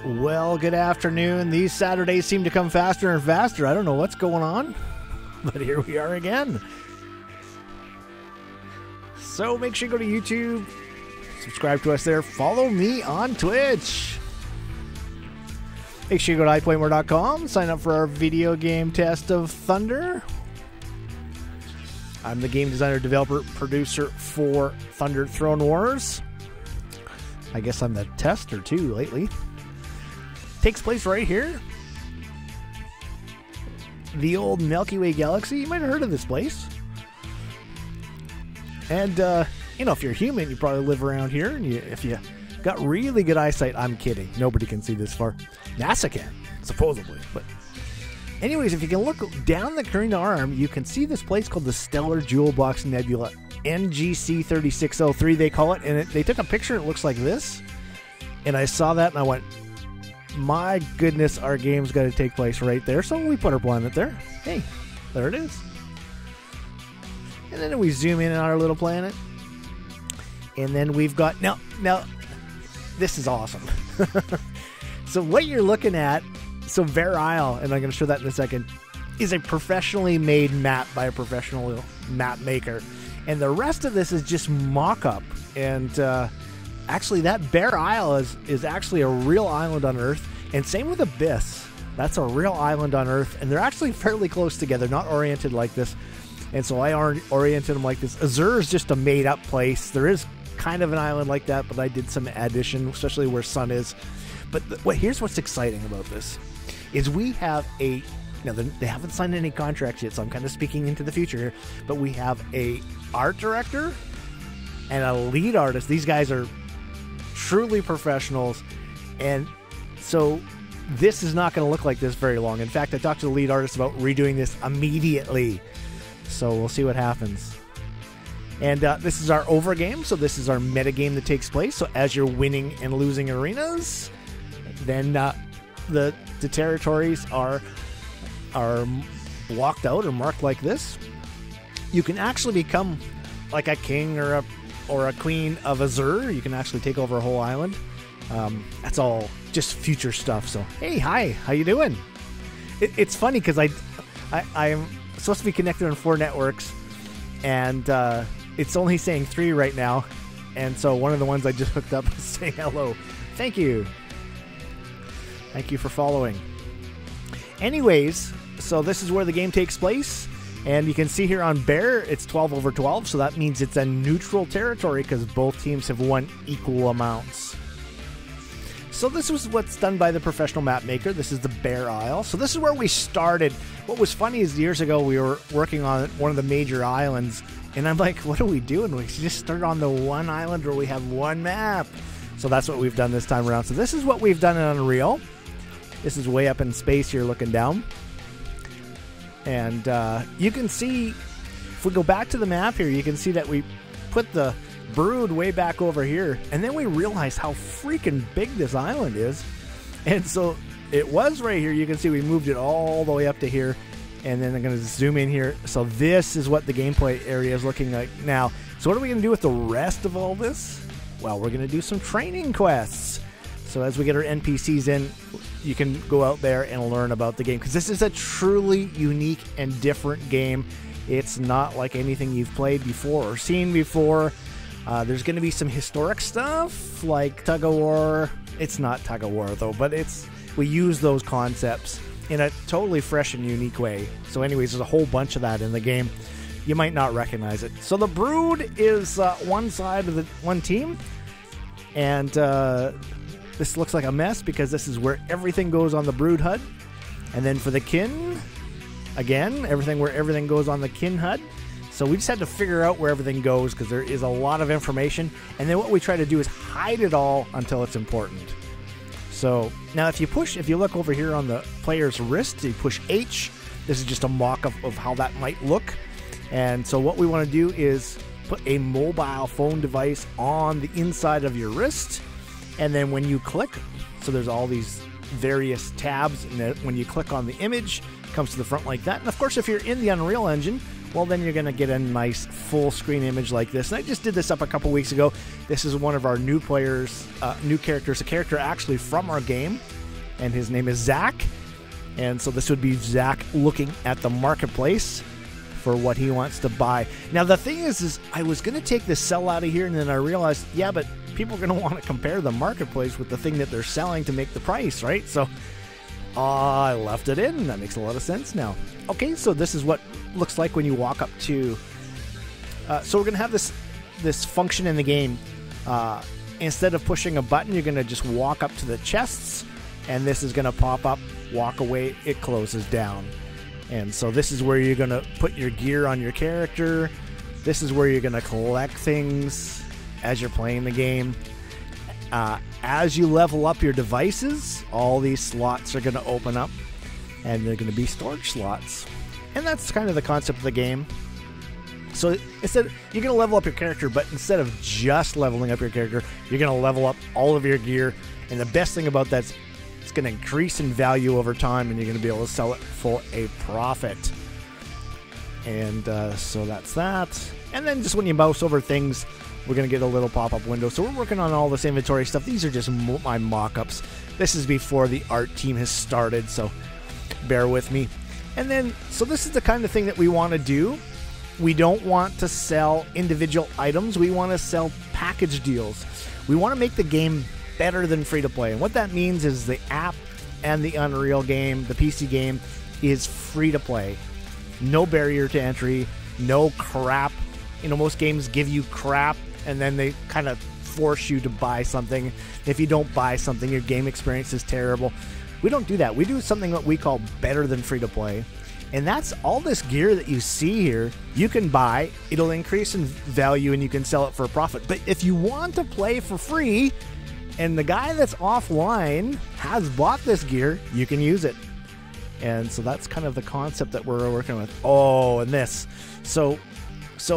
Well, good afternoon. These Saturdays seem to come faster and faster. I don't know what's going on, but here we are again. So make sure you go to YouTube, subscribe to us there, follow me on Twitch. Make sure you go to iPlayMore.com, sign up for our video game test of Thunder. I'm the game designer, developer, producer for Thunder Throne Wars. I guess I'm the tester too lately. Takes place right here. The old Milky Way galaxy. You might have heard of this place. And, you know, if you're human, you probably live around here. And if you got really good eyesight, I'm kidding. Nobody can see this far. NASA can, supposedly. But anyways, if you can look down the Carina arm, you can see this place called the Stellar Jewel Box Nebula. NGC 3603, they call it. And they took a picture. It looks like this. And I saw that and I went, my goodness, our game's got to take place right there. So we put our planet there. Hey, there it is. And then we zoom in on our little planet. And then we've got... Now, this is awesome. So what you're looking at... So Bear Isle, and I'm going to show that in a second, is a professionally made map by a professional map maker. And the rest of this is just mock-up. And... actually, that Bear Isle is actually a real island on Earth. And same with Abyss. That's a real island on Earth. And they're actually fairly close together, not oriented like this. And so I oriented them like this. Azure is just a made-up place. There is kind of an island like that, but I did some addition, especially where Sun is. But here's what's exciting about this, is we have a... Now, they haven't signed any contracts yet, so I'm kind of speaking into the future here. But we have a art director and a lead artist. These guys are truly professionals, and so this is not going to look like this very long. In fact, I talked to the lead artist about redoing this immediately, so we'll see what happens. And this is our over game, so this is our meta game that takes place. So as you're winning and losing arenas, then the territories are blocked out or marked like this. You can actually become like a king or a queen of Azure. You can actually take over a whole island. That's all just future stuff. So, hey, hi, how you doing? It's funny because I'm supposed to be connected on 4 networks, and it's only saying 3 right now. And so one of the ones I just hooked up is saying hello. Thank you. Thank you for following. Anyways, so this is where the game takes place. And you can see here on Bear, it's 12/12, so that means it's a neutral territory because both teams have won equal amounts. So this was what's done by the professional map maker. This is the Bear Isle. So this is where we started. What was funny is years ago we were working on one of the major islands, and I'm like, what are we doing? We just started on the one island where we have one map. So that's what we've done this time around. So this is what we've done in Unreal. This is way up in space here looking down. And you can see, if we go back to the map here, you can see that we put the brood way back over here. And then we realized how freaking big this island is. And so it was right here. You can see we moved it all the way up to here. And then I'm going to zoom in here. So this is what the gameplay area is looking like now. So what are we going to do with the rest of all this? Well, we're going to do some training quests. So as we get our NPCs in, you can go out there and learn about the game. Because this is a truly unique and different game. It's not like anything you've played before or seen before. There's going to be some historic stuff like tug of war. It's not tug of war though, but we use those concepts in a totally fresh and unique way. So anyways, there's a whole bunch of that in the game. You might not recognize it. So the brood is one side of the one team. And this looks like a mess because this is where everything goes on the brood HUD. And then for the kin, again, where everything goes on the kin HUD. So we just had to figure out where everything goes because there is a lot of information. And then what we try to do is hide it all until it's important. So now if you look over here on the player's wrist, you push H. This is just a mock-up of how that might look. And so what we want to do is put a mobile phone device on the inside of your wrist. And then when you click, so there's all these various tabs, and then when you click on the image, it comes to the front like that. And of course, if you're in the Unreal Engine, well, then you're going to get a nice full screen image like this. And I just did this up a couple weeks ago. This is one of our new players, new characters, a character actually from our game, and his name is Zach. And so this would be Zach looking at the marketplace for what he wants to buy. Now, the thing is I was going to take this cell out of here, and then I realized, yeah, but people are going to want to compare the marketplace with the thing that they're selling to make the price, right? So I left it in. That makes a lot of sense now. Okay, so this is what looks like when you walk up to... so we're going to have this function in the game. Instead of pushing a button, you're going to just walk up to the chests, and this is going to pop up, walk away, it closes down. And so this is where you're going to put your gear on your character. This is where you're going to collect things as you're playing the game. As you level up your devices, all these slots are going to open up, and they're going to be storage slots. And that's kind of the concept of the game. So instead, you're going to level up your character, but instead of just leveling up your character, you're going to level up all of your gear. And the best thing about that is it's going to increase in value over time, and you're going to be able to sell it for a profit. And so that's that. And then just when you mouse over things, we're going to get a little pop-up window. So we're working on all this inventory stuff. These are just my mock-ups. This is before the art team has started, so bear with me. And then, so this is the kind of thing that we want to do. We don't want to sell individual items. We want to sell package deals. We want to make the game better than free-to-play. And what that means is the app and the Unreal game, the PC game, is free-to-play. No barrier to entry, no crap. You know, most games give you crap, and then they kind of force you to buy something. If you don't buy something, your game experience is terrible. We don't do that. We do something that we call better than free-to-play. And that's all this gear that you see here, you can buy. It'll increase in value, and you can sell it for a profit. But if you want to play for free, and the guy that's offline has bought this gear, you can use it. And so that's kind of the concept that we're working with. Oh, and this. So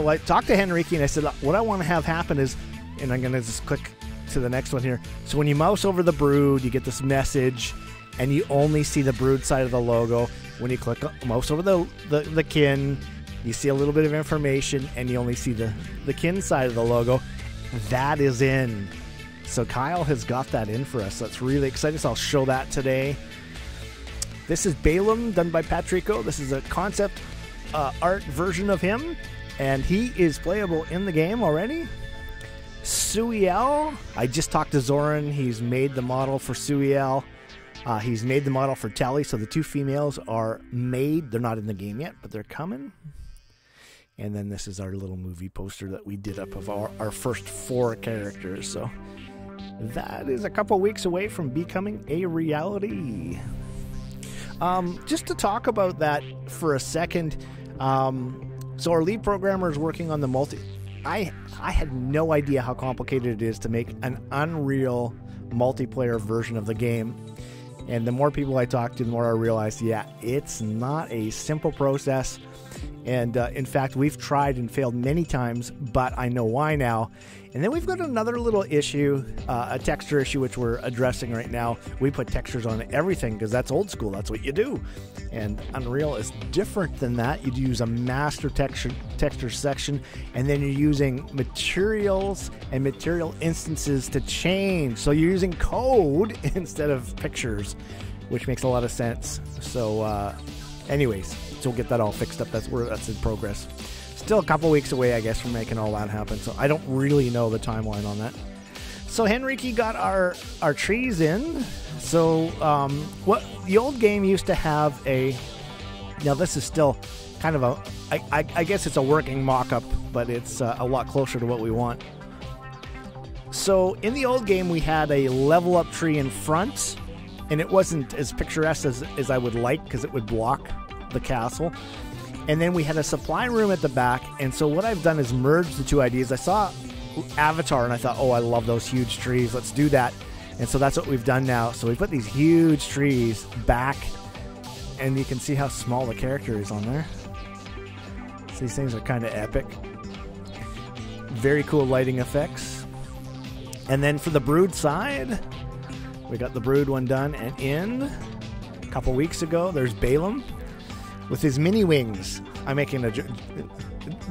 I talked to Henrique, and I said, what I want to have happen is, and I'm going to just click to the next one here. So when you mouse over the brood, you get this message, and you only see the brood side of the logo. When you click mouse over the kin, you see a little bit of information, and you only see the kin side of the logo. That is in. So Kyle has got that in for us. That's really exciting. So I'll show that today. This is Balaam, done by Patrico. This is a concept art version of him, and he is playable in the game already. Suiel, I just talked to Zoran. He's made the model for Suiel. He's made the model for Tally, so the two females are made. They're not in the game yet, but they're coming. And then this is our little movie poster that we did up of our first 4 characters. So that is a couple weeks away from becoming a reality. Just to talk about that for a second, so our lead programmer is working on the multi... I had no idea how complicated it is to make an Unreal multiplayer version of the game. And the more people I talk to, the more I realize, yeah, it's not a simple process. And in fact, we've tried and failed many times, but I know why now. And then we've got another little issue, a texture issue, which we're addressing right now. We put textures on everything because that's old school. That's what you do. And Unreal is different than that. You use a master texture section, and then you're using materials and material instances to change. So you're using code instead of pictures, which makes a lot of sense. So anyways, so we'll get that all fixed up. That's in progress. Still a couple weeks away, I guess, from making all that happen. So I don't really know the timeline on that. So Henrique got our trees in. So what the old game used to have a... Now this is still kind of a... I guess it's a working mock-up, but it's a lot closer to what we want. So in the old game, we had a level-up tree in front, and it wasn't as picturesque as I would like because it would block the castle. And then we had a supply room at the back. And so what I've done is merge the two ideas. I saw Avatar and I thought, oh, I love those huge trees. Let's do that. And so that's what we've done now. So we put these huge trees back, and you can see how small the character is on there. So these things are kind of epic. Very cool lighting effects. And then for the brood side, we got the brood one done and in. A couple weeks ago, there's Balaam with his mini wings. I'm making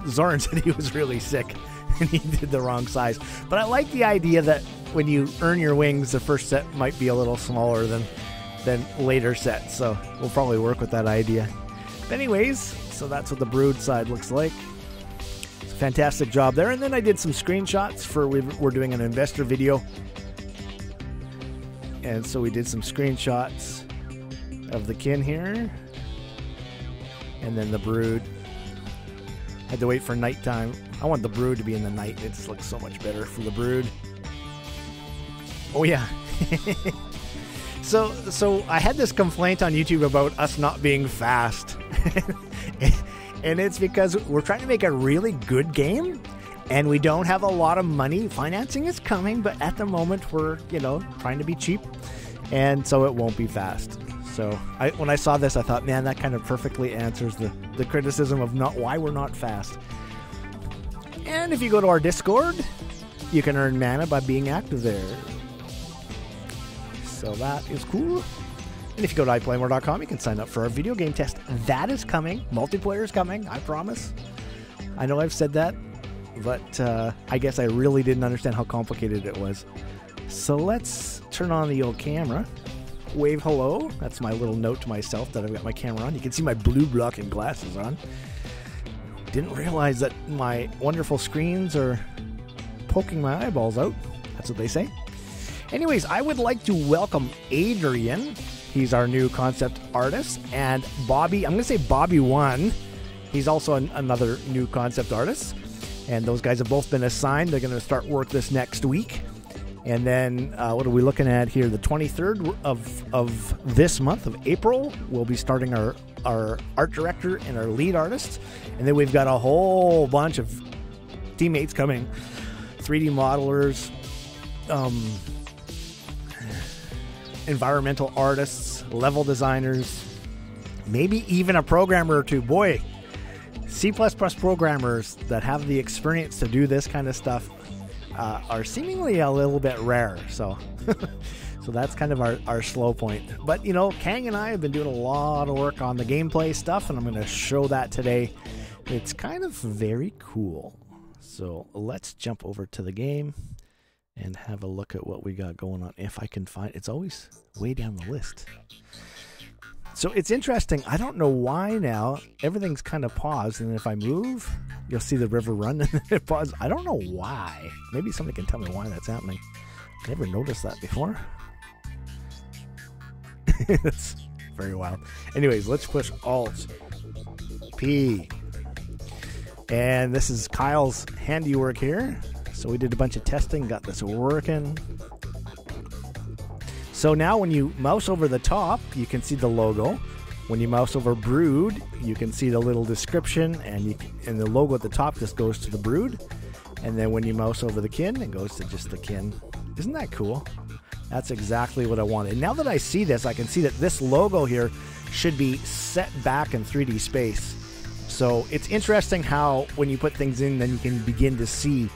Zoran said he was really sick and he did the wrong size. But I like the idea that when you earn your wings, the first set might be a little smaller than later sets. So we'll probably work with that idea. But anyways, so that's what the brood side looks like. It's a fantastic job there. And then I did some screenshots for we're doing an investor video. And so we did some screenshots of the kin here. And then the brood. Had to wait for nighttime. I want the brood to be in the night. It just looks so much better for the brood. Oh yeah. So I had this complaint on YouTube about us not being fast. And it's because we're trying to make a really good game and we don't have a lot of money. Financing is coming, but at the moment we're, trying to be cheap. And so it won't be fast. So when I saw this, I thought, man, that kind of perfectly answers the criticism of why we're not fast. And if you go to our Discord, you can earn mana by being active there. So that is cool. And if you go to iPlayMore.com, you can sign up for our video game test. That is coming. Multiplayer is coming, I promise. I know I've said that, but I guess I really didn't understand how complicated it was. So let's turn on the old camera. Wave hello. That's my little note to myself that I've got my camera on. You can see my blue blocking glasses on. Didn't realize that my wonderful screens are poking my eyeballs out. That's what they say. Anyways, I would like to welcome Adrian. He's our new concept artist. And Bobby, I'm going to say Bobby 1. He's also another new concept artist. And those guys have both been assigned. They're going to start work this next week. And then what are we looking at here? The 23rd of this month of April, we'll be starting our art director and our lead artist. And then we've got a whole bunch of teammates coming. 3D modelers, environmental artists, level designers, maybe even a programmer or two. Boy, C++ programmers that have the experience to do this kind of stuff are seemingly a little bit rare. So so that's kind of our slow point. But, Kang and I have been doing a lot of work on the gameplay stuff, and I'm going to show that today. It's kind of very cool. So let's jump over to the game and have a look at what we got going on. If I can find it's always way down the list. So it's interesting. I don't know why now. Everything's kind of paused, and if I move, you'll see the river run and then it paused. I don't know why. Maybe somebody can tell me why that's happening. Never noticed that before. That's very wild. Anyways, let's push Alt P. And this is Kyle's handiwork here. So we did a bunch of testing, got this working. So now when you mouse over the top, you can see the logo. When you mouse over brood, you can see the little description, and the logo at the top just goes to the brood. And then when you mouse over the kin, it goes to just the kin. Isn't that cool? That's exactly what I wanted. And now that I see this, I can see that this logo here should be set back in 3D space. So it's interesting how when you put things in, then you can begin to see.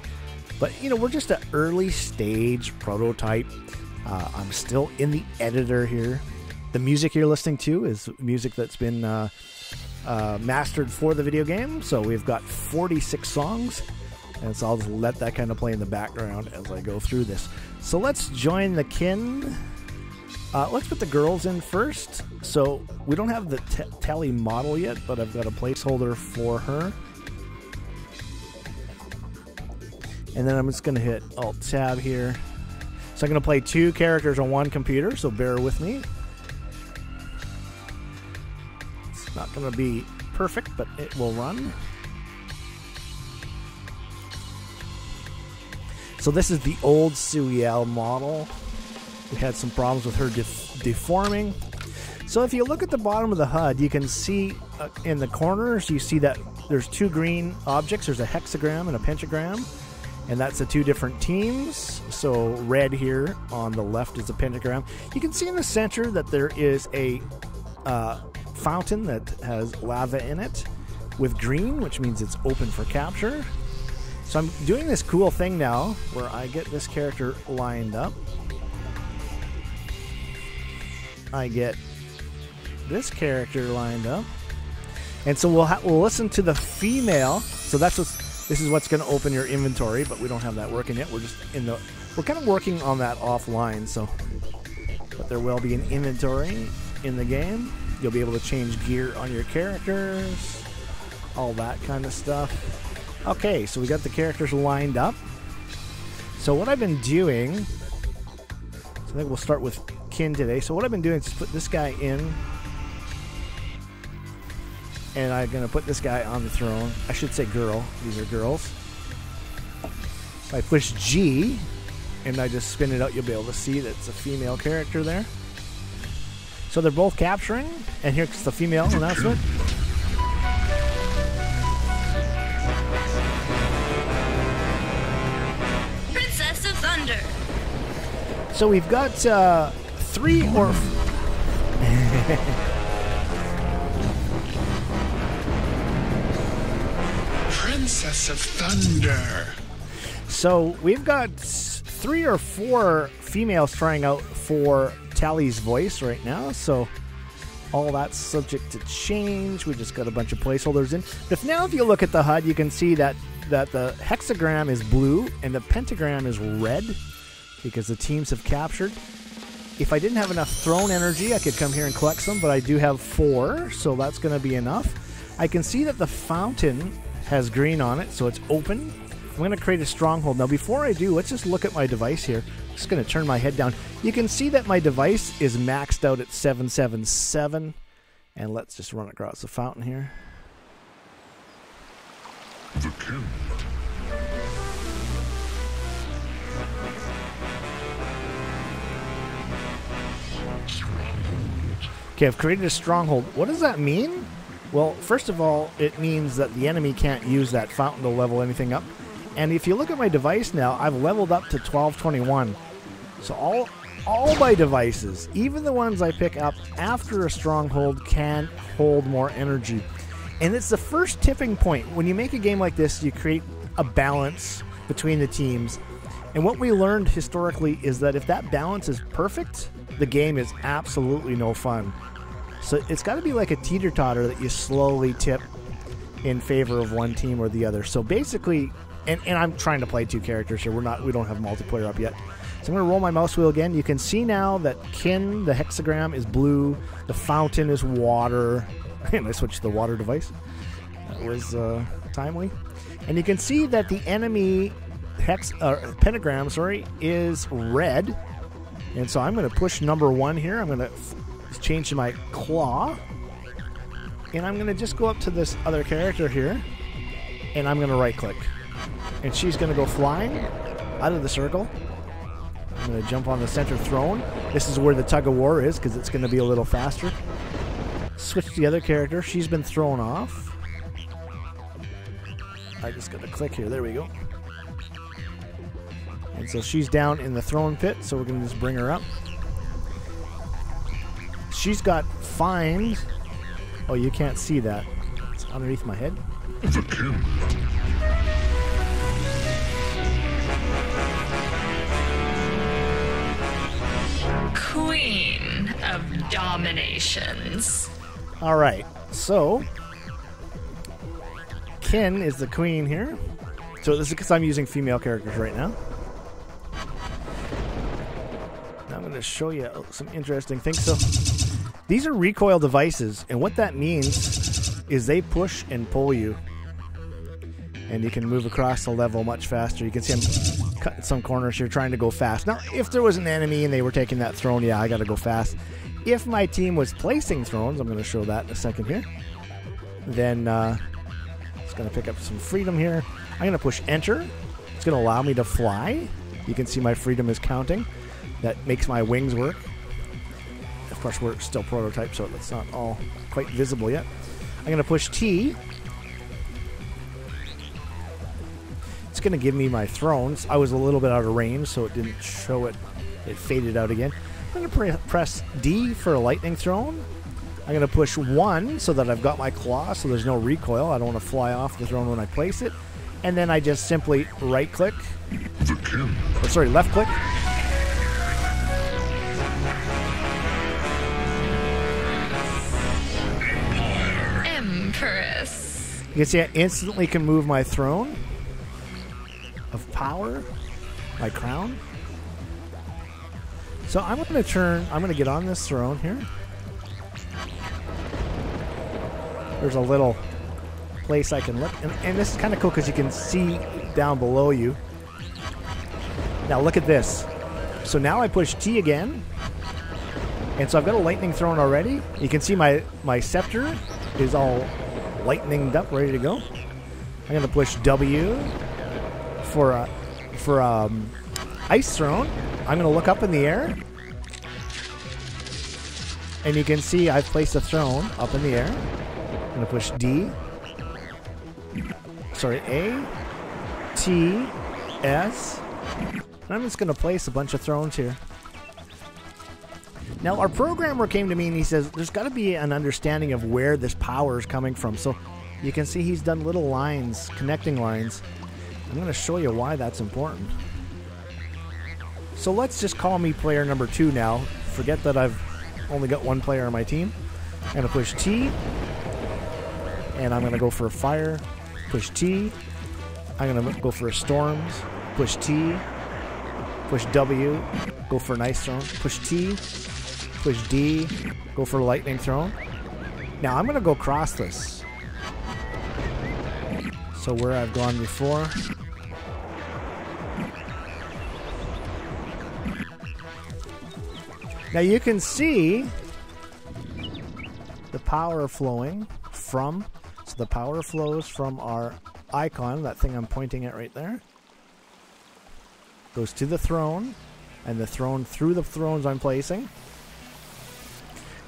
But, we're just an early stage prototype. I'm still in the editor here. The music you're listening to is music that's been mastered for the video game. So we've got 46 songs. And so I'll just let that kind of play in the background as I go through this. So let's join the kin. Let's put the girls in first. So we don't have the Telly model yet, but I've got a placeholder for her. And then I'm just going to hit Alt-Tab here. So I'm going to play 2 characters on one computer, so bear with me. It's not going to be perfect, but it will run. So this is the old Suyel model. We had some problems with her deforming. So if you look at the bottom of the HUD, you can see in the corners, you see that there's 2 green objects. There's a hexagram and a pentagram. And that's the 2 different teams. So red here on the left is a pentagram. You can see in the center that there is a fountain that has lava in it with green, which means it's open for capture. So I'm doing this cool thing now where I get this character lined up. I get this character lined up. And so we'll listen to the female. So this is what's going to open your inventory, but we don't have that working yet. We're just we're kind of working on that offline. So, but there will be an inventory in the game. You'll be able to change gear on your characters, all that kind of stuff. Okay, so we got the characters lined up. So what I've been doing, so I think we'll start with Kin today. So what I've been doing is just put this guy in, and I'm going to put this guy on the throne. I should say girl. These are girls. If I push G, and I just spin it out, you'll be able to see that it's a female character there. So they're both capturing, and here's the female announcement. Princess of Thunder. So we've got 3 or... Princess of Thunder. So we've got 3 or 4 females trying out for Tally's voice right now, so all that's subject to change. We just got a bunch of placeholders in. But now if you look at the HUD, you can see that the hexagram is blue and the pentagram is red because the teams have captured. If I didn't have enough throne energy, I could come here and collect some, but I do have 4, so that's going to be enough. I can see that the fountain has green on it, so it's open. I'm going to create a stronghold. Now, before I do, let's just look at my device here. I'm just going to turn my head down. You can see that my device is maxed out at 777. And let's just run across the fountain here. The king. Okay, I've created a stronghold. What does that mean? Well, first of all, it means that the enemy can't use that fountain to level anything up. And if you look at my device now, I've leveled up to 1221. So all my devices, even the ones I pick up after a stronghold, can hold more energy. And it's the first tipping point. When you make a game like this, you create a balance between the teams. And what we learned historically is that if that balance is perfect, the game is absolutely no fun. So it's got to be like a teeter-totter that you slowly tip in favor of one team or the other. So basically... And I'm trying to play 2 characters here. We don't have multiplayer up yet. So I'm going to roll my mouse wheel again. You can see now that Kin, the hexagram, is blue. The fountain is water. And I switched to the water device. That was timely. And you can see that the enemy pentagram, is red. And so I'm going to push number 1 here. I'm going to change to my claw. And I'm going to just go up to this other character here. And I'm going to right-click. And she's going to go flying out of the circle. I'm going to jump on the center throne. This is where the tug-of-war is because it's going to be a little faster. Switch to the other character. She's been thrown off. I just got to click here. There we go. And so she's down in the throne pit, so we're going to just bring her up. She's got find. Oh, you can't see that. It's underneath my head. The king. Queen of Dominations. All right, so Kin is the queen here. So this is because I'm using female characters right now. Now I'm going to show you some interesting things. So these are recoil devices, and what that means is they push and pull you. And you can move across the level much faster. You can see I'm cutting some corners here trying to go fast. Now, if there was an enemy and they were taking that throne, yeah, I got to go fast. If my team was placing thrones, I'm going to show that in a second here, then it's going to pick up some freedom here. I'm going to push enter. It's going to allow me to fly. You can see my freedom is counting. That makes my wings work. Of course, we're still prototype, so that's not all quite visible yet. I'm going to push T. It's going to give me my thrones. I was a little bit out of range, so it didn't show it. It faded out again. I'm going to press D for a lightning throne. I'm going to push 1 so that I've got my claw, so there's no recoil. I don't want to fly off the throne when I place it. And then I just simply right click, The king. or sorry, left click. Empress. You can see I instantly can move my throne of power, my crown. So I'm going to get on this throne here. There's a little place I can look, and this is kind of cool because you can see down below you. Now look at this. So now I push T again, and so I've got a lightning throne already. You can see my scepter is all lightninged up, ready to go. I'm going to push W for ice throne. I'm going to look up in the air, and you can see I've placed a throne up in the air. I'm going to push D. Sorry, A, T, S. And I'm just going to place a bunch of thrones here. Now, our programmer came to me and he says, there's got to be an understanding of where this power is coming from. So you can see he's done little lines, connecting lines. I'm going to show you why that's important. So let's just call me player number 2 now. Forget that I've only got one player on my team. I'm going to push T. And I'm going to go for a fire. Push T. I'm going to go for a storms. Push T. Push W. Go for an ice throne. Push T. Push D. Go for a lightning throne. Now I'm going to go across this. So where I've gone before. Now you can see the power flowing from. So the power flows from our icon, that thing I'm pointing at right there. Goes to the throne, and the throne through the thrones I'm placing.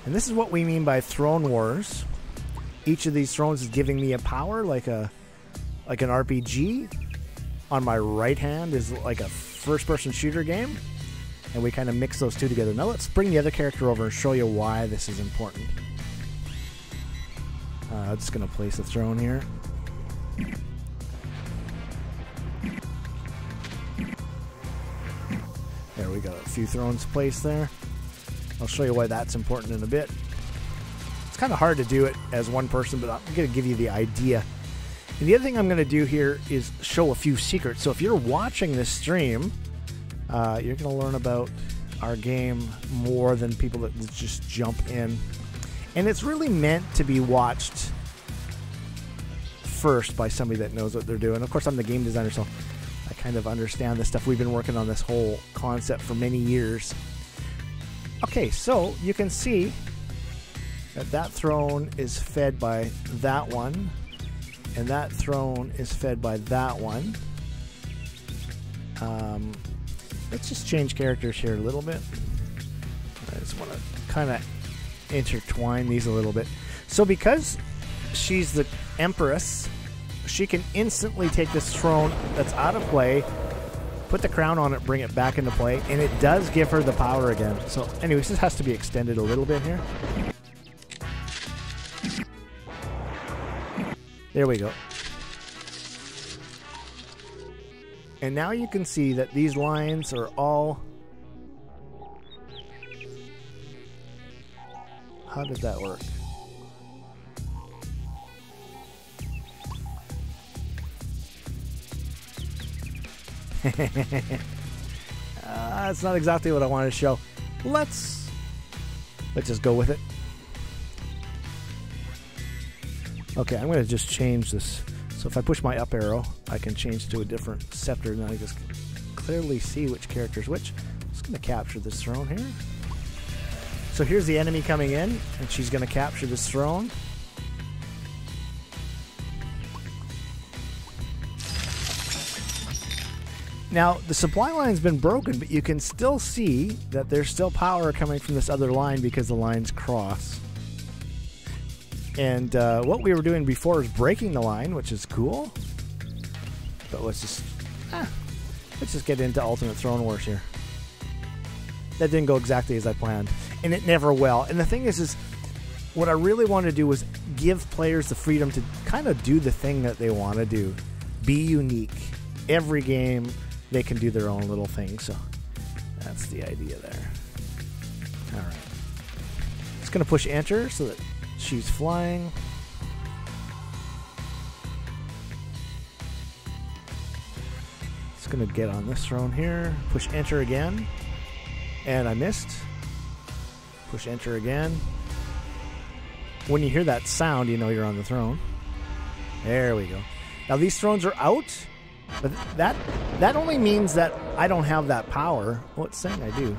And this is what we mean by throne wars. Each of these thrones is giving me a power like an RPG. On my right hand is like a first-person shooter game. And we kind of mix those two together. Now let's bring the other character over and show you why this is important. I'm just going to place a throne here. There we go. A few thrones placed there. I'll show you why that's important in a bit. It's kind of hard to do it as one person, but I'm going to give you the idea. And the other thing I'm going to do here is show a few secrets. So if you're watching this stream, you're going to learn about our game more than people that just jump in. And it's really meant to be watched first by somebody that knows what they're doing. Of course, I'm the game designer, so I kind of understand this stuff. We've been working on this whole concept for many years. Okay, so you can see that that throne is fed by that one, and that throne is fed by that one. Let's just change characters here a little bit. I just want to kind of intertwine these a little bit. So because she's the Empress, she can instantly take this throne that's out of play, put the crown on it, bring it back into play, and it does give her the power again. So anyways, this has to be extended a little bit here. There we go. And now you can see that these lines are all... How did that work? That's not exactly what I wanted to show. Let's just go with it. Okay, I'm going to just change this. So if I push my up arrow, I can change to a different scepter, and then I just clearly see which character's which. I'm just going to capture this throne here. So here's the enemy coming in, and she's going to capture this throne. Now, the supply line's been broken, but you can still see that there's still power coming from this other line because the lines cross. And what we were doing before is breaking the line, which is cool. But let's just get into Ultimate Throne Wars here. That didn't go exactly as I planned, and it never will. And the thing is what I really wanted to do was give players the freedom to kind of do the thing that they want to do. be unique. Every game, they can do their own little thing. So that's the idea there. All right. Just going to push enter so that she's flying. Just going to get on this throne here. Push enter again. And I missed. Push enter again. When you hear that sound, you know you're on the throne. There we go. Now these thrones are out, but that only means that I don't have that power. Well, it's saying I do.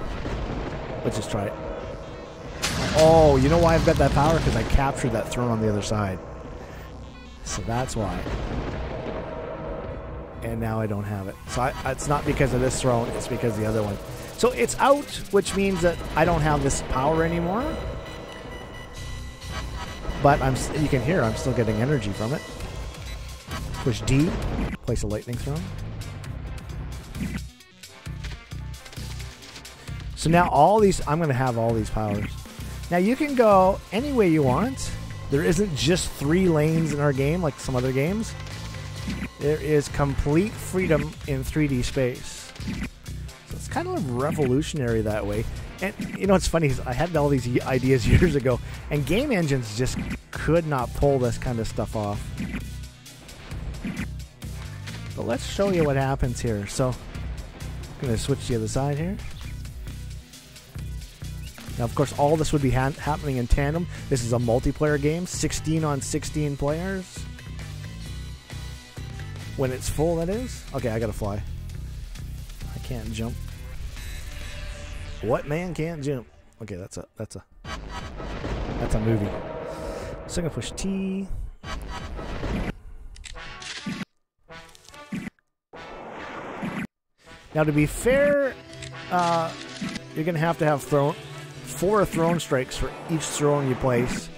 Let's just try it. Oh, you know why I've got that power? Because I captured that throne on the other side. So that's why. And now I don't have it. So it's not because of this throne, it's because of the other one. So it's out, which means that I don't have this power anymore. But you can hear I'm still getting energy from it. Push D, place a lightning throne. So now I'm going to have all these powers. Now you can go any way you want. There isn't just 3 lanes in our game like some other games. There is complete freedom in 3D space. So it's kind of revolutionary that way. And you know what's funny is I had all these ideas years ago, and game engines just could not pull this kind of stuff off. But let's show you what happens here. So I'm going to switch to the other side here. Now, of course, all this would be happening in tandem. This is a multiplayer game, 16 on 16 players. When it's full, that is. Okay, I gotta fly. I can't jump. What man can't jump? Okay, that's a movie. So I'm gonna push T. Now, to be fair, you're gonna have to have 4 throne strikes for each throne you place.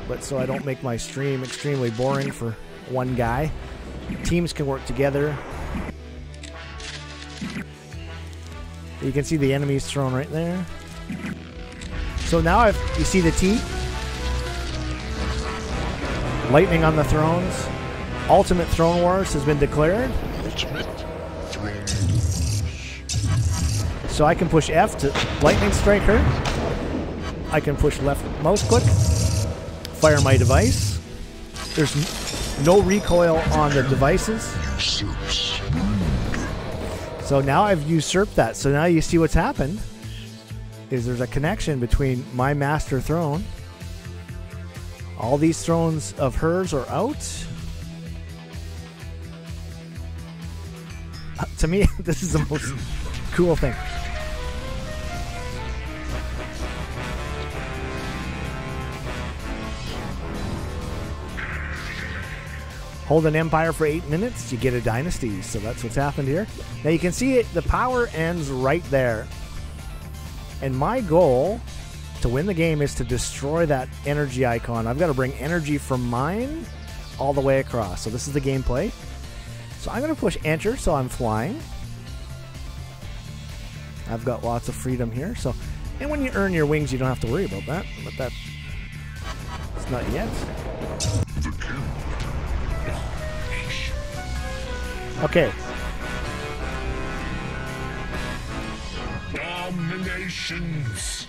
But so I don't make my stream extremely boring for one guy. Teams can work together. You can see the enemy's throne right there. So now you see the T. Lightning on the thrones. Ultimate Throne Wars has been declared. Ultimate Throne. So I can push F to lightning strike her. I can push left mouse click. Fire my device. There's no recoil on the devices. So now I've usurped that. So now you see what's happened is there's a connection between my master throne. All these thrones of hers are out. To me, this is the most cool thing. Hold an empire for 8 minutes, you get a dynasty. So that's what's happened here. Now you can see it, the power ends right there. And my goal to win the game is to destroy that energy icon. I've got to bring energy from mine all the way across. So this is the gameplay. So I'm going to push enter so I'm flying. I've got lots of freedom here. So, and when you earn your wings, you don't have to worry about that. But that's not yet. Okay. Dominations.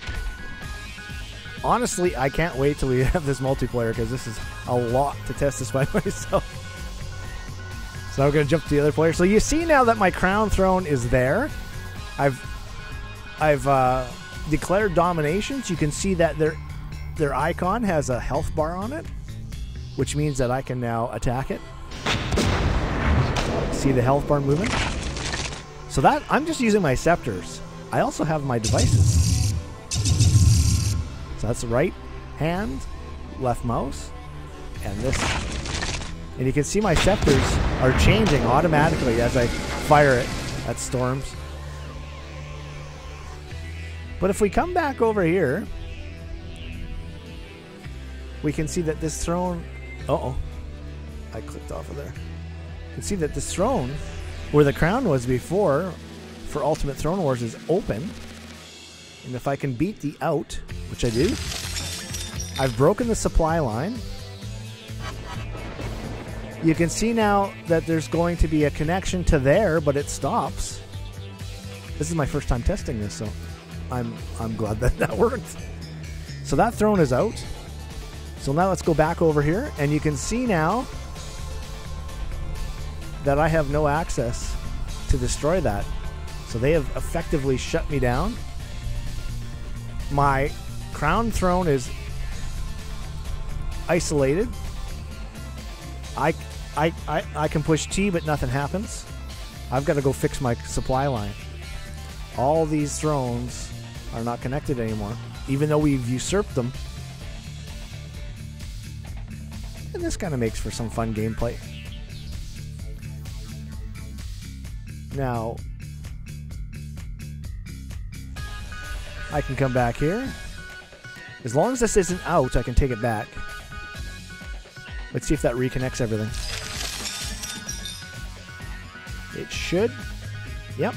Honestly, I can't wait till we have this multiplayer because this is a lot to test this by myself. So now we're going to jump to the other player. So you see now that my crown throne is there. I've declared dominations. You can see that their icon has a health bar on it, which means that I can now attack it. See the health bar moving? So that I'm just using my scepters. I also have my devices. So that's the right hand, left mouse, and this. And you can see my scepters are changing automatically as I fire it at storms. But if we come back over here, we can see that this throne... Uh-oh. I clicked off of there. You can see that this throne, where the crown was before, for Ultimate Throne Wars, is open. And if I can beat the out, which I do, I've broken the supply line. You can see now that there's going to be a connection to there, but it stops. This is my first time testing this, so I'm glad that that worked. So that throne is out. So now let's go back over here, and you can see now that I have no access to destroy that. So they have effectively shut me down. My crown throne is isolated. I can push T, but nothing happens. I've got to go fix my supply line. All these thrones are not connected anymore, even though we've usurped them. And this kind of makes for some fun gameplay. Now, I can come back here. As long as this isn't out, I can take it back. Let's see if that reconnects everything. It should. Yep.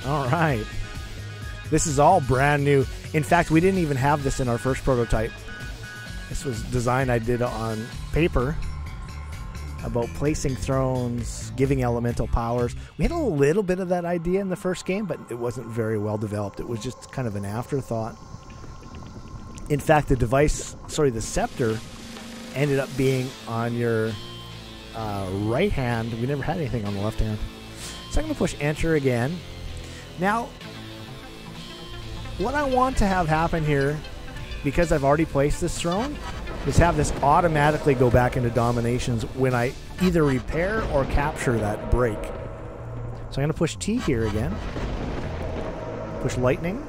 All right. This is all brand new. In fact, we didn't even have this in our first prototype. This was design I did on paper about placing thrones, giving elemental powers. We had a little bit of that idea in the first game, but it wasn't very well developed. It was just kind of an afterthought. In fact, the scepter ended up being on your right hand. We never had anything on the left hand. So I'm going to push enter again. Now, what I want to have happen here, because I've already placed this throne, is have this automatically go back into dominations when I either repair or capture that break. So I'm going to push T here again. Push lightning.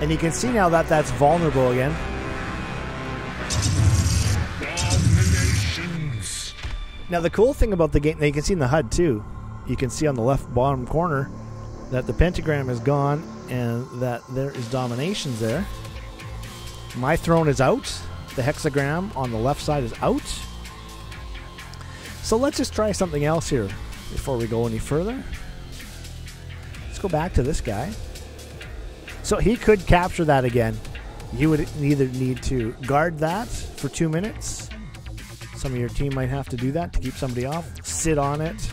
And you can see now that that's vulnerable again. Now the cool thing about the game, now you can see in the HUD too, you can see on the left bottom corner that the pentagram is gone and that there is dominations there. My throne is out. The hexagram on the left side is out. So let's just try something else here before we go any further. Let's go back to this guy. So he could capture that again. You would either need to guard that for 2 minutes. Some of your team might have to do that to keep somebody off. Sit on it.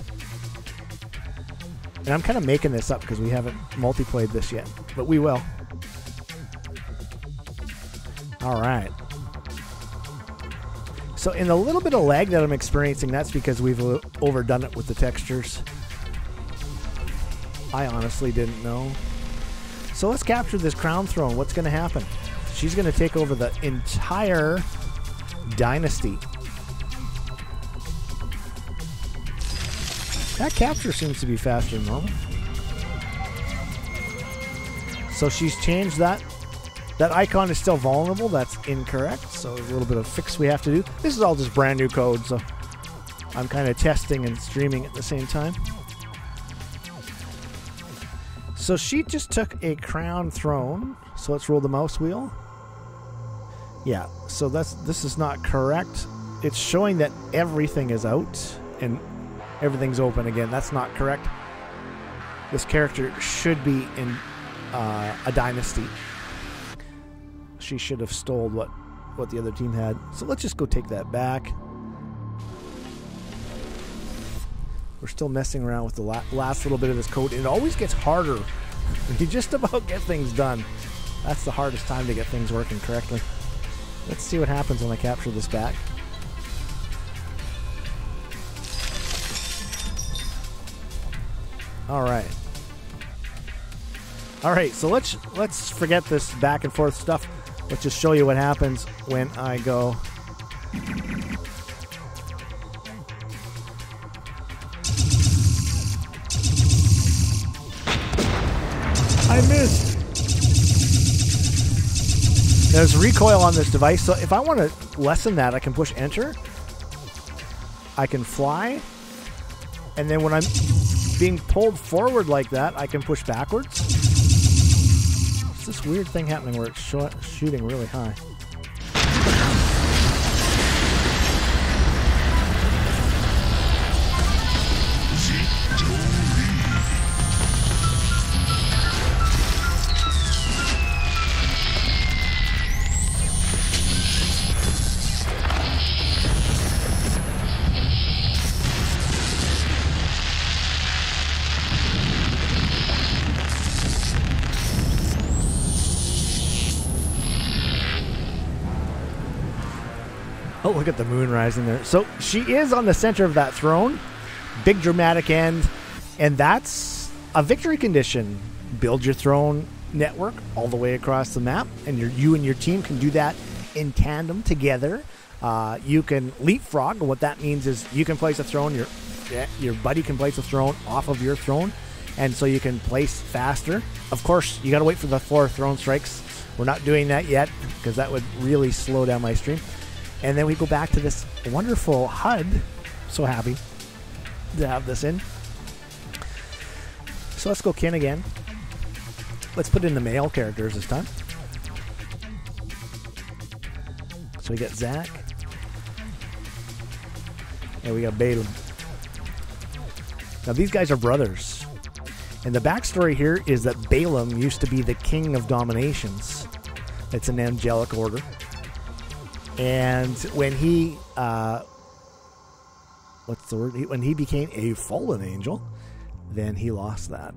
And I'm kind of making this up because we haven't multiplayed this yet, but we will. All right. So in the little bit of lag that I'm experiencing, that's because we've overdone it with the textures. I honestly didn't know. So let's capture this crown throne. What's going to happen? She's going to take over the entire dynasty. That capture seems to be faster than normal. So she's changed that. That icon is still vulnerable. That's incorrect. So there's a little bit of fix we have to do. This is all just brand new code, so I'm kind of testing and streaming at the same time. So she just took a crown throne. So let's roll the mouse wheel. Yeah, so this is not correct. It's showing that everything is out and everything's open again. That's not correct. This character should be in a dynasty. She should have stole what the other team had. So let's just go take that back. We're still messing around with the last little bit of this code. It always gets harder when you just about get things done. That's the hardest time to get things working correctly. Let's see what happens when I capture this back. All right. All right, so let's forget this back and forth stuff. Let's just show you what happens when I go. I missed. There's recoil on this device, so if I want to lessen that, I can push enter. I can fly, and then when I'm being pulled forward like that, I can push backwards. It's this weird thing happening where it's shooting really high. Oh, look at the moon rising there. So she is on the center of that throne. Big dramatic end. And that's a victory condition. Build your throne network all the way across the map. And you and your team can do that in tandem together. You can leapfrog. And what that means is you can place a throne. Your buddy can place a throne off of your throne. And so you can place faster. Of course, you got to wait for the 4 throne strikes. We're not doing that yet because that would really slow down my stream. And then we go back to this wonderful HUD. So happy to have this in. So let's go Kin again. Let's put in the male characters this time. So we got Zach. And we got Balaam. Now these guys are brothers. And the backstory here is that Balaam used to be the king of dominations. It's an angelic order. And when he, when he became a fallen angel, then he lost that.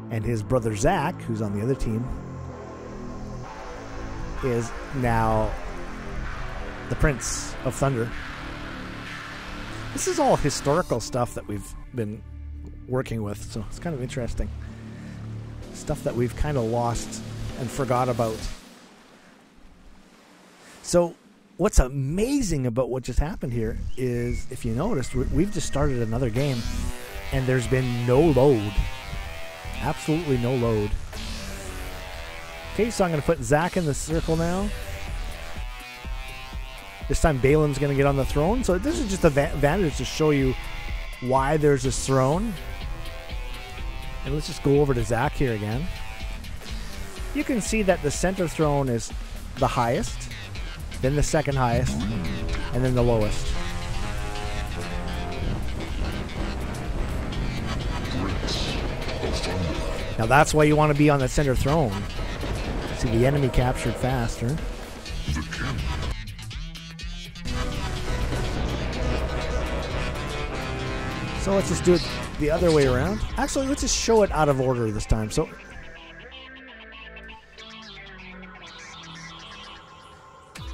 And his brother Zach, who's on the other team, is now the Prince of Thunder. This is all historical stuff that we've been working with, so it's kind of interesting. Stuff that we've kind of lost and forgot about. So what's amazing about what just happened here is, if you noticed, we've just started another game and there's been no load. Absolutely no load. Okay, so I'm going to put Zach in the circle now. This time Balaam's going to get on the throne. So this is just a vantage to show you why there's this throne. And let's just go over to Zach here again. You can see that the center throne is the highest, then the second highest, and then the lowest. Now that's why you want to be on the center throne. See the enemy captured faster. So let's just do it the other way around. Actually, let's just show it out of order this time. So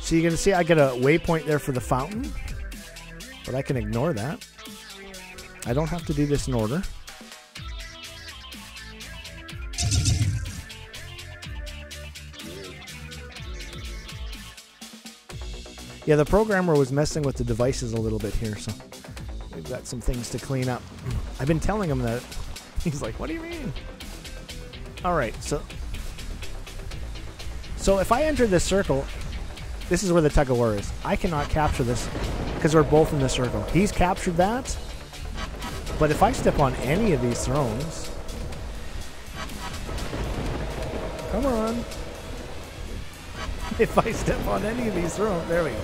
you can see I get a waypoint there for the fountain, but I can ignore that. I don't have to do this in order. Yeah, the programmer was messing with the devices a little bit here, so we've got some things to clean up. I've been telling him that. He's like, what do you mean? All right, so if I enter this circle, this is where the tug of war is. I cannot capture this because we're both in the circle. He's captured that, but if I step on any of these thrones, come on. If I step on any of these thrones, there we go.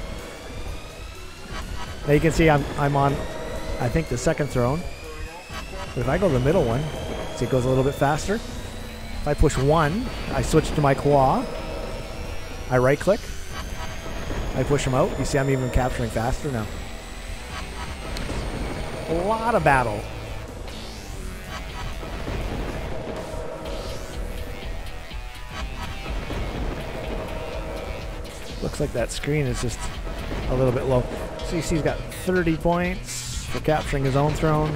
Now you can see I'm on, I think, the second throne. But if I go to the middle one, see it goes a little bit faster. If I push 1, I switch to my claw. I right click. I push them out. You see I'm even capturing faster now. A lot of battle. Looks like that screen is just a little bit low. So you see he's got 30 points for capturing his own throne.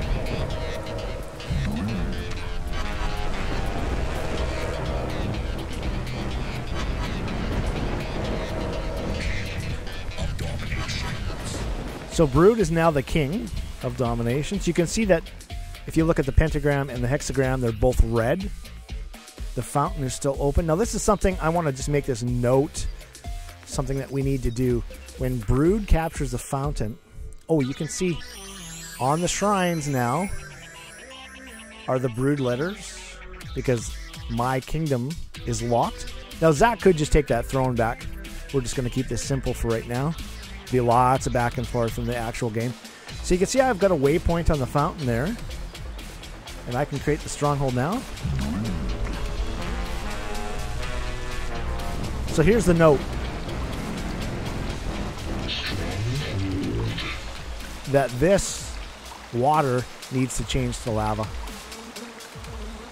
So Brood is now the king of dominations. You can see that if you look at the pentagram and the hexagram, they're both red. The fountain is still open. Now this is something I want to just make this note. Something that we need to do. When Brood captures the fountain, oh, you can see on the shrines now are the Brood letters because my kingdom is locked. Now Zach could just take that throne back. We're just going to keep this simple for right now. Be lots of back and forth in the actual game. So you can see I've got a waypoint on the fountain there, and I can create the stronghold now. So here's the note. That this water needs to change to lava.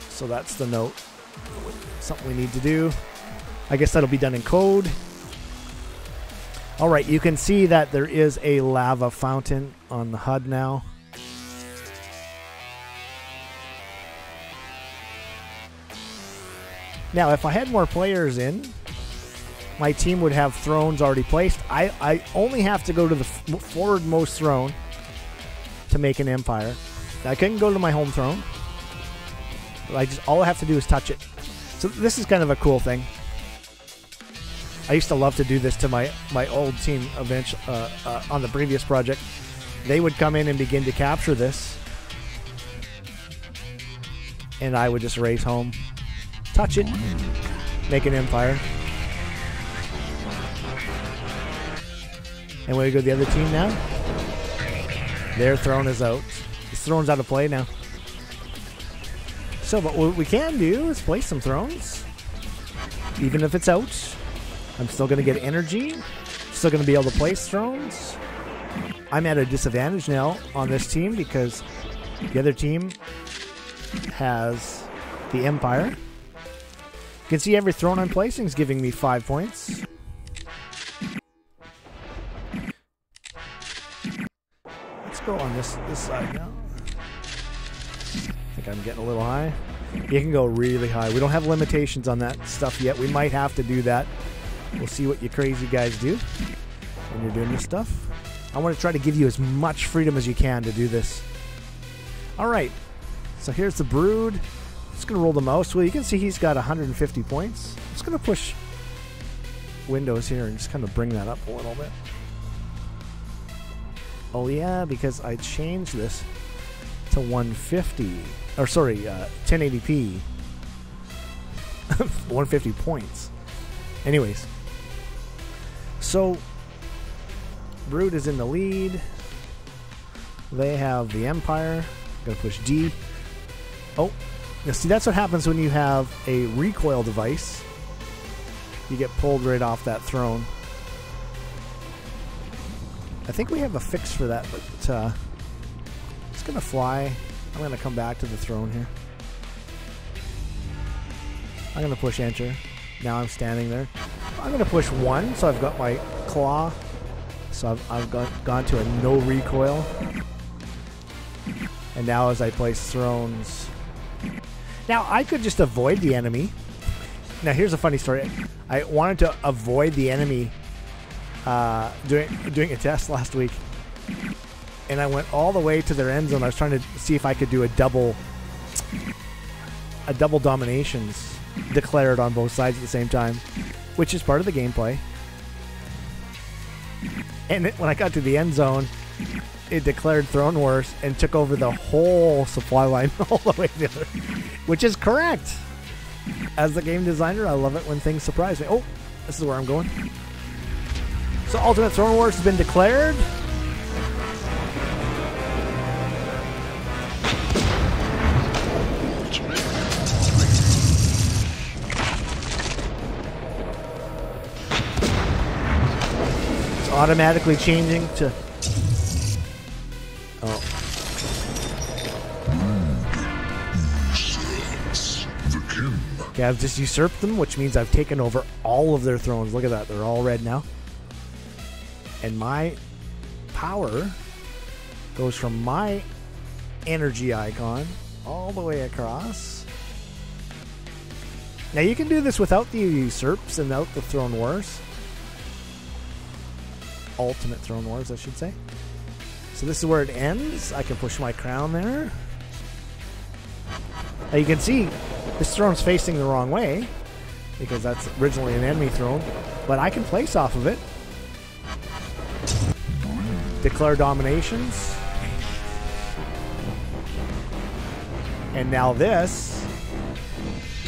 So that's the note. Something we need to do. I guess that'll be done in code. All right, you can see that there is a lava fountain on the HUD now. Now, if I had more players in, my team would have thrones already placed. I only have to go to the forwardmost throne to make an empire. I couldn't go to my home throne. All I have to do is touch it. So this is kind of a cool thing. I used to love to do this to my old team eventually, on the previous project. They would come in and begin to capture this, and I would just race home, touch it, make an empire. And when we go to the other team now, their throne is out. This throne's out of play now. So, but what we can do is place some thrones, even if it's out. I'm still going to get energy. Still going to be able to place thrones. I'm at a disadvantage now on this team because the other team has the empire. You can see every throne I'm placing is giving me 5 points. Let's go on this side now. I think I'm getting a little high. You can go really high. We don't have limitations on that stuff yet. We might have to do that. We'll see what you crazy guys do when you're doing this stuff. I want to try to give you as much freedom as you can to do this. Alright, so here's the brood. Just going to roll the mouse wheel. You can see he's got 150 points. I'm just going to push Windows here and just kind of bring that up a little bit. Oh yeah, because I changed this to 150. Or sorry, 1080p. 150 points. Anyways. So, Brood is in the lead. They have the Empire. Gotta push D. Oh, now see, that's what happens when you have a recoil device. You get pulled right off that throne. I think we have a fix for that, but it's gonna fly. I'm gonna come back to the throne here. I'm gonna push enter. Now I'm standing there. I'm going to push 1, so I've got my claw. So I've gone to a no recoil. And now as I place thrones... Now, I could just avoid the enemy. Now, here's a funny story. I wanted to avoid the enemy doing a test last week. And I went all the way to their end zone. I was trying to see if I could do a double dominations declared on both sides at the same time, which is part of the gameplay. And when I got to the end zone, it declared throne wars and took over the whole supply line all the way the other, which is correct. As the game designer, I love it when things surprise me. Oh, this is where I'm going. So Ultimate Throne Wars has been declared. Automatically changing to... Oh. Okay, I've just usurped them, which means I've taken over all of their thrones. Look at that. They're all red now. And my power goes from my energy icon all the way across. Now, you can do this without the usurps and without the throne wars. Ultimate Throne Wars, I should say. So this is where it ends. I can push my crown there. Now you can see this throne's facing the wrong way because that's originally an enemy throne, but I can place off of it. Declare dominations. And now this.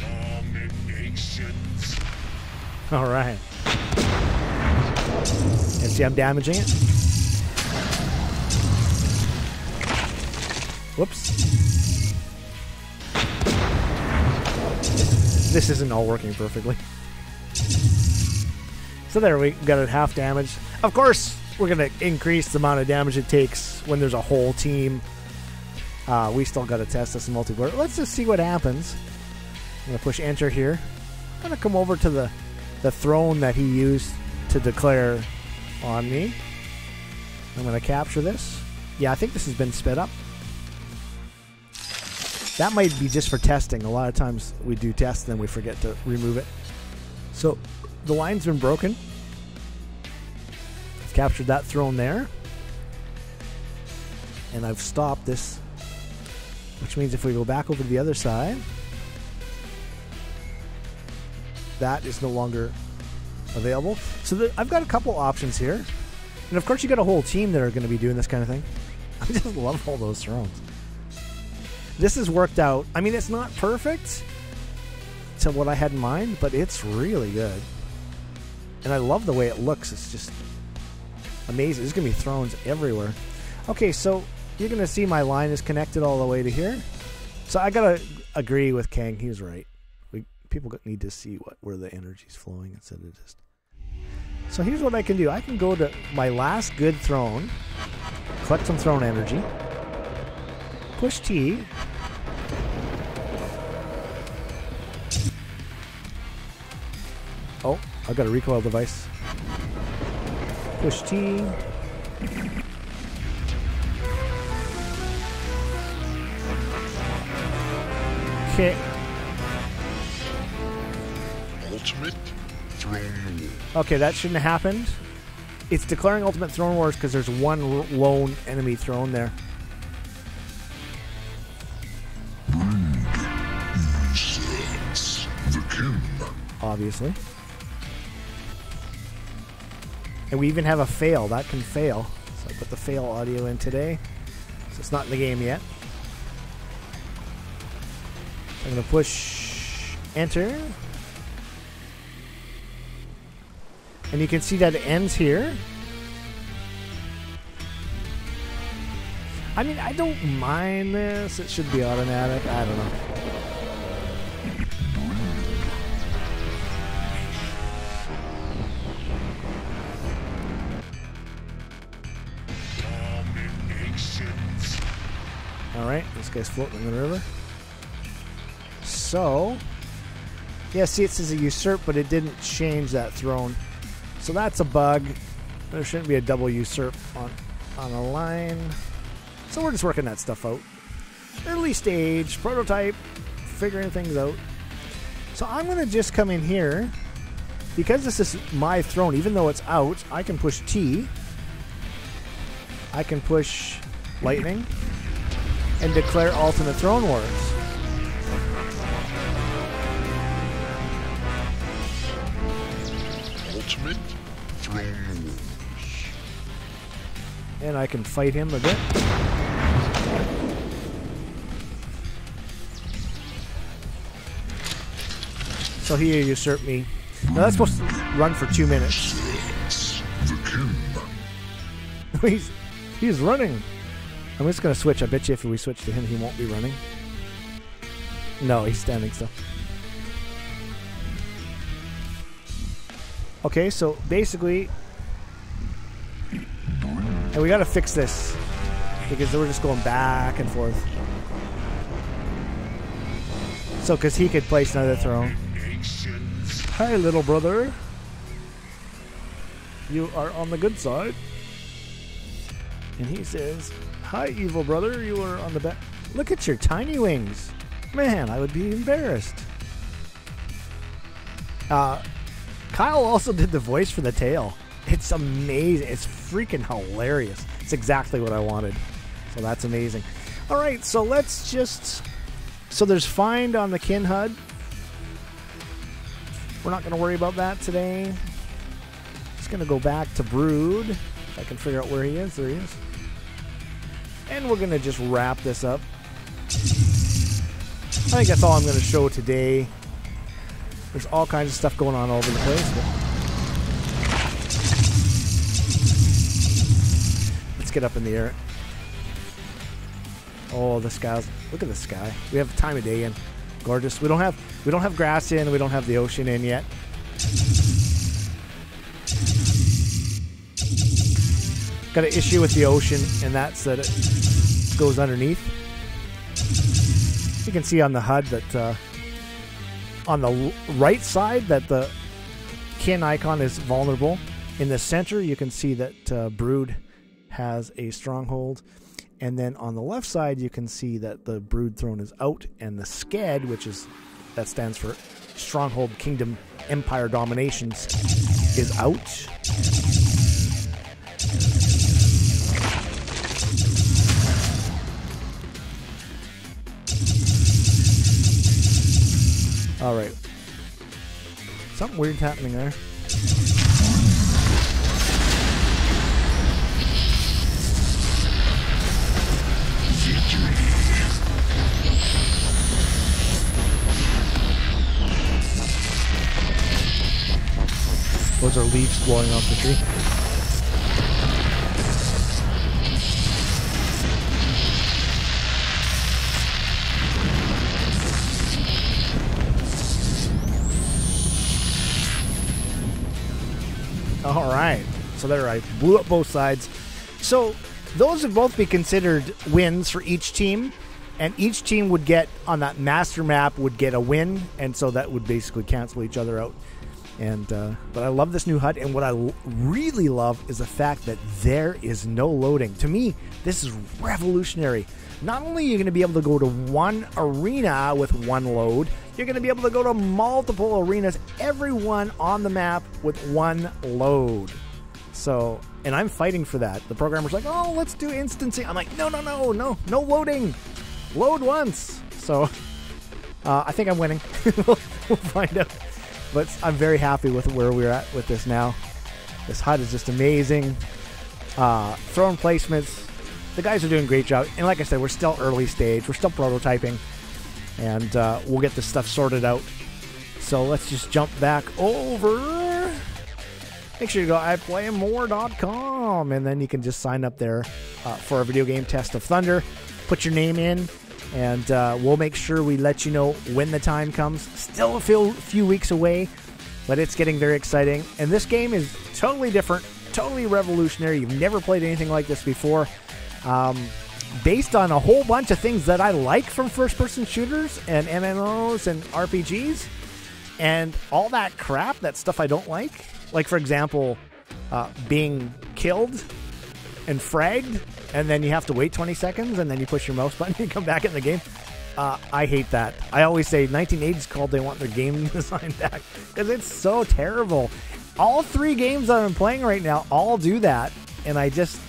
Dominations. All right. And see, I'm damaging it. Whoops. This isn't all working perfectly. So there, we got it half damage. Of course, we're going to increase the amount of damage it takes when there's a whole team. We still got to test this in multiplayer. Let's just see what happens. I'm going to push enter here. I'm going to come over to the throne that he used to declare on me. I'm going to capture this. Yeah, I think this has been sped up. That might be just for testing. A lot of times we do tests and then we forget to remove it. So the line's been broken. I've captured that throne there. And I've stopped this, which means if we go back over to the other side, that is no longer available. So I've got a couple options here. And of course you got a whole team that are going to be doing this kind of thing. I just love all those thrones. This has worked out. I mean, it's not perfect to what I had in mind, but it's really good. And I love the way it looks. It's just amazing. There's going to be thrones everywhere. Okay, so you're going to see my line is connected all the way to here. So I got to agree with Kang. He was right. People need to see where the energy's flowing instead of just... So here's what I can do. I can go to my last good throne, collect some throne energy, push T, oh, I've got a recoil device, push T, okay, Ultimate Throne War. okay, that shouldn't have happened. It's declaring Ultimate Throne Wars because there's one lone enemy throne there. The king. Obviously. And we even have a fail. That can fail. So I put the fail audio in today. So it's not in the game yet. I'm going to push enter. And you can see that it ends here. I mean, I don't mind this. It should be automatic. I don't know. Alright, this guy's floating in the river. So, yeah, see, it says a usurp, but it didn't change that throne. So that's a bug. There shouldn't be a double usurp on a line. So we're just working that stuff out. Early stage, prototype, figuring things out. So I'm going to just come in here. Because this is my throne, even though it's out, I can push T. I can push lightning. And declare Ultimate Throne Wars. Ultimate Throne Wars. And I can fight him a bit. So he usurped me. Now that's supposed to run for 2 minutes. The king. He's running. I'm just going to switch. I bet you if we switch to him, he won't be running. No, he's standing still. Okay, so basically... And we got to fix this. Because we're just going back and forth. So, because he could place another throne. Hi, little brother. You are on the good side. And he says... Hi, evil brother. You are on the back. Look at your tiny wings. Man, I would be embarrassed. Kyle also did the voice for the tail. It's amazing. It's freaking hilarious. It's exactly what I wanted. So that's amazing. All right, so let's just... So there's find on the kin HUD. We're not going to worry about that today. Just going to go back to Brood. If I can figure out where he is. There he is. And we're going to just wrap this up. I think that's all I'm going to show today. There's all kinds of stuff going on all over the place. Let's get up in the air. Oh, the skies. Look at the sky. We have time of day in. Gorgeous. We don't have grass in, we don't have the ocean in yet. Got an issue with the ocean, and that's that it goes underneath. You can see on the HUD that on the right side that the kin icon is vulnerable. In the center, you can see that Brood has a stronghold. And then on the left side, you can see that the Brood throne is out, and the Sked, that stands for Stronghold Kingdom Empire Dominations, is out. All right. Something weird's happening there. Those are leaves blowing off the tree. All right. So there, I blew up both sides. So those would both be considered wins for each team. And each team would get, on that master map, would get a win. And so that would basically cancel each other out. And but I love this new HUD, and what I really love is the fact that there is no loading. To me, this is revolutionary. Not only are you going to be able to go to one arena with one load, you're going to be able to go to multiple arenas, every one on the map with one load. So, and I'm fighting for that. The programmer's like, oh, let's do instancing. I'm like, no loading. Load once. So, I think I'm winning. We'll find out. But I'm very happy with where we're at with this now. This HUD is just amazing. Throne placements. The guys are doing a great job. And like I said, we're still early stage. We're still prototyping. And we'll get this stuff sorted out. So let's just jump back over. Make sure you go iPlayMore.com. And then you can just sign up there for a video game test of Thunder. Put your name in. And we'll make sure we let you know when the time comes. Still a few weeks away, but it's getting very exciting. And this game is totally different, totally revolutionary. You've never played anything like this before. Based on a whole bunch of things that I like from first-person shooters and MMOs and RPGs. And all that crap, that stuff I don't like. Like, for example, being killed and fragged, and then you have to wait 20 seconds, and then you push your mouse button and come back in the game. I hate that. I always say 1980s called they want their game design back, because it's so terrible. All 3 games that I'm playing right now all do that, and I just,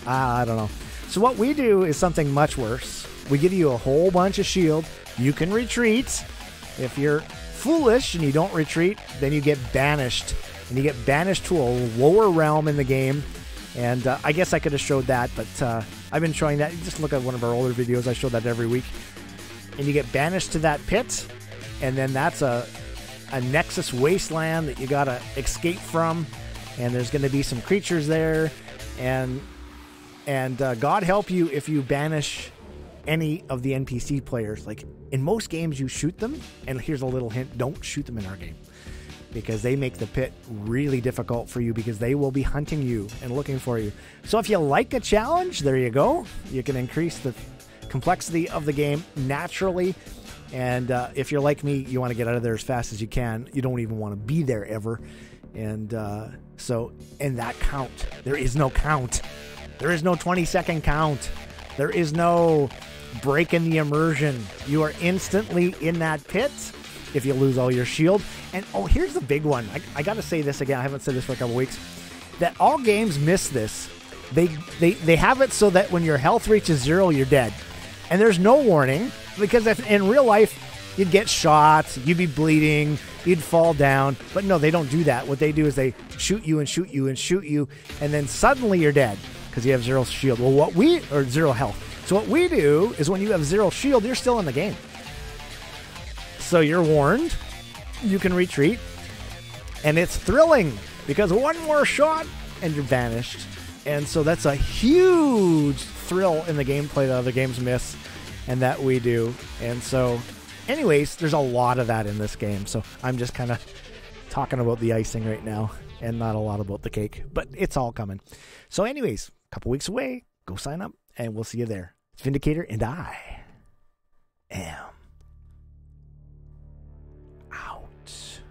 I don't know. So what we do is something much worse. We give you a whole bunch of shield. You can retreat. If you're foolish and you don't retreat, then you get banished, and you get banished to a lower realm in the game. And I guess I could have showed that, but I've been showing that. Just look at one of our older videos. I show that every week. And you get banished to that pit, and then that's a Nexus wasteland that you got to escape from. And there's going to be some creatures there. And God help you if you banish any of the NPC players. Like, in most games, you shoot them. And here's a little hint. Don't shoot them in our game, because they make the pit really difficult for you, because they will be hunting you and looking for you. So if you like a challenge, there you go. You can increase the complexity of the game naturally. And if you're like me, you want to get out of there as fast as you can. You don't even want to be there ever. And and that count. There is no count. There is no 20-second count. There is no break in the immersion. You are instantly in that pit if you lose all your shield. And here's the big one. I got to say this again. I haven't said this for a couple weeks. That all games miss this. They have it so that when your health reaches 0, you're dead. And there's no warning, because if in real life you'd get shot, you'd be bleeding, you'd fall down. But no, they don't do that. What they do is they shoot you and shoot you and shoot you, and then suddenly you're dead because you have 0 shield. Well, or 0 health. So what we do is when you have 0 shield, you're still in the game. So you're warned. You can retreat. And it's thrilling, because one more shot and you're vanished. And so that's a huge thrill in the gameplay that other games miss, and that we do. And so, anyways, there's a lot of that in this game. So I'm just kind of talking about the icing right now and not a lot about the cake. But it's all coming. So anyways, a couple weeks away. Go sign up, and we'll see you there. It's VindaCator, and I am out.